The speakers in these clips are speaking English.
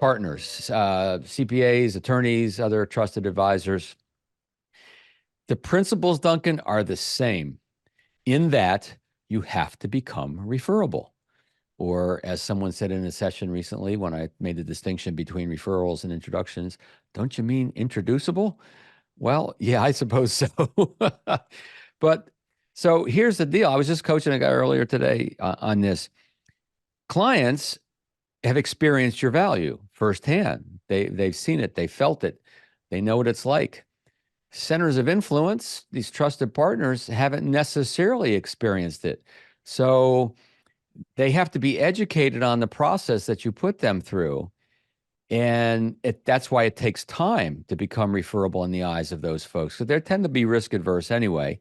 partners, CPAs, attorneys, other trusted advisors. The principles, Duncan, are the same in that you have to become referable. Or as someone said in a session recently, when I made the distinction between referrals and introductions, don't you mean introducible? Well, yeah, I suppose so. But so here's the deal. I was just coaching a guy earlier today on this. Clients have experienced your value firsthand. They've seen it. They felt it. They know what it's like. Centers of influence, these trusted partners, haven't necessarily experienced it. So they have to be educated on the process that you put them through. And that's why it takes time to become referable in the eyes of those folks. So they tend to be risk adverse anyway.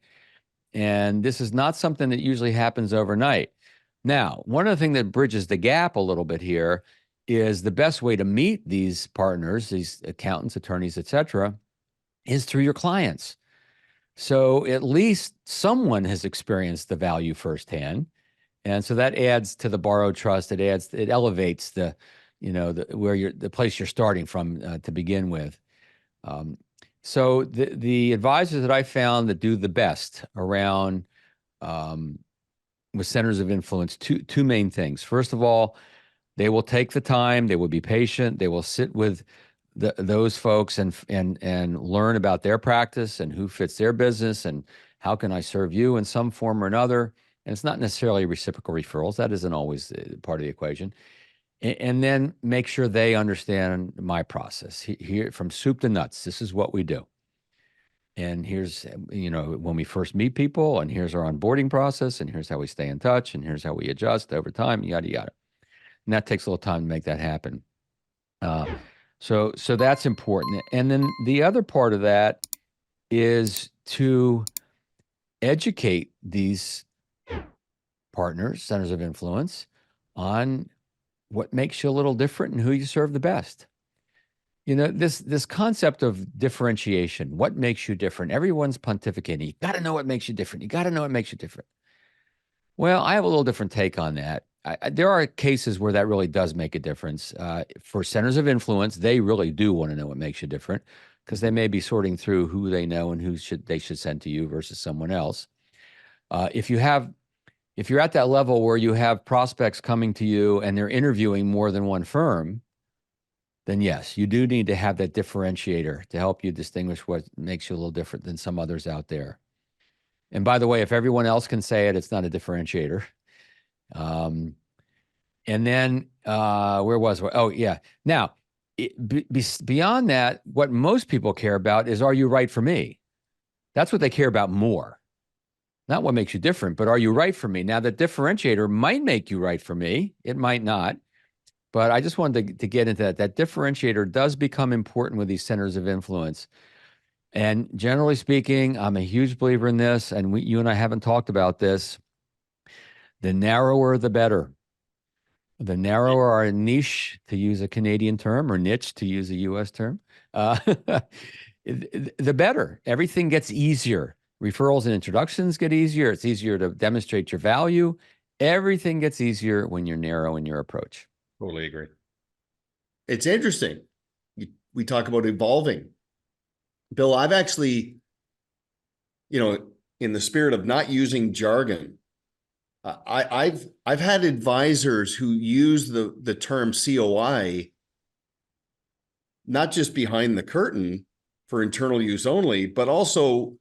And this is not something that usually happens overnight. Now, one of the things that bridges the gap a little bit here is the best way to meet these partners, these accountants, attorneys, et cetera, is through your clients. So at least someone has experienced the value firsthand. And so that adds to the borrowed trust. It elevates the place you're starting from to begin with. So the advisors that I found that do the best around with centers of influence, two main things. First of all, they will take the time. They will be patient. They will sit with those folks and learn about their practice and who fits their business and how can I serve you in some form or another. And it's not necessarily reciprocal referrals. That isn't always part of the equation. And then make sure they understand my process here from soup to nuts. This is what we do. And here's, when we first meet people, and here's our onboarding process, and here's how we stay in touch, and here's how we adjust over time, yada, yada. And that takes a little time to make that happen. So that's important. And then the other part of that is to educate these partners, centers of influence, on what makes you a little different and who you serve the best. This concept of differentiation, what makes you different? Everyone's pontificating. You got to know what makes you different. You got to know what makes you different. Well, I have a little different take on that. There are cases where that really does make a difference. For centers of influence, they really do want to know what makes you different because they may be sorting through who they know and who they should send to you versus someone else. If you're at that level where you have prospects coming to you and they're interviewing more than one firm, then yes, you do need to have that differentiator to help you distinguish what makes you a little different than some others out there. And by the way, if everyone else can say it, it's not a differentiator. And then where was we? Oh, yeah. Now, beyond that, what most people care about is, are you right for me? That's what they care about more. Not what makes you different, but are you right for me? Now, the differentiator might make you right for me. It might not. But I just wanted to get into that. That differentiator does become important with these centers of influence. And generally speaking, I'm a huge believer in this, and you and I haven't talked about this. The narrower, the better. The narrower our niche, to use a Canadian term, or niche, to use a U.S. term, the better. Everything gets easier. Referrals and introductions get easier. It's easier to demonstrate your value. Everything gets easier when you're narrow in your approach. Totally agree. It's interesting. We talk about evolving. Bill, I've actually, in the spirit of not using jargon, I've had advisors who use the term COI not just behind the curtain for internal use only, but also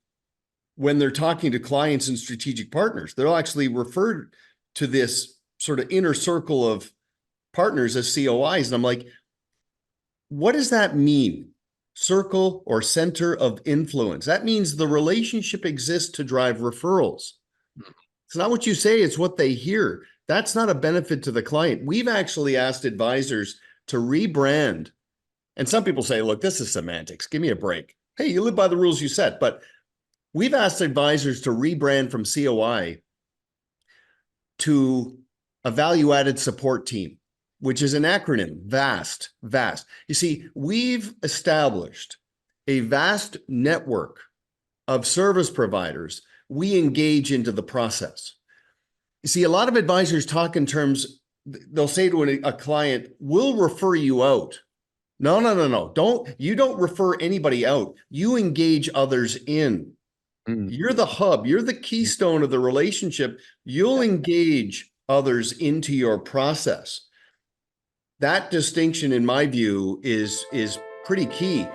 when they're talking to clients and strategic partners. They'll actually refer to this sort of inner circle of partners as COIs. And I'm like, what does that mean? Circle or center of influence. That means the relationship exists to drive referrals. It's not what you say, it's what they hear. That's not a benefit to the client. We've actually asked advisors to rebrand. And some people say, look, this is semantics. Give me a break. Hey, you live by the rules you set. But we've asked advisors to rebrand from COI to a value-added support team, which is an acronym, VAST. You see, we've established a vast network of service providers we engage into the process. You see, a lot of advisors talk in terms, they'll say to a client, we'll refer you out No. You don't refer anybody out. You engage others in. Mm. You're the hub. You're the keystone of the relationship. You'll engage others into your process. That distinction, in my view, is pretty key.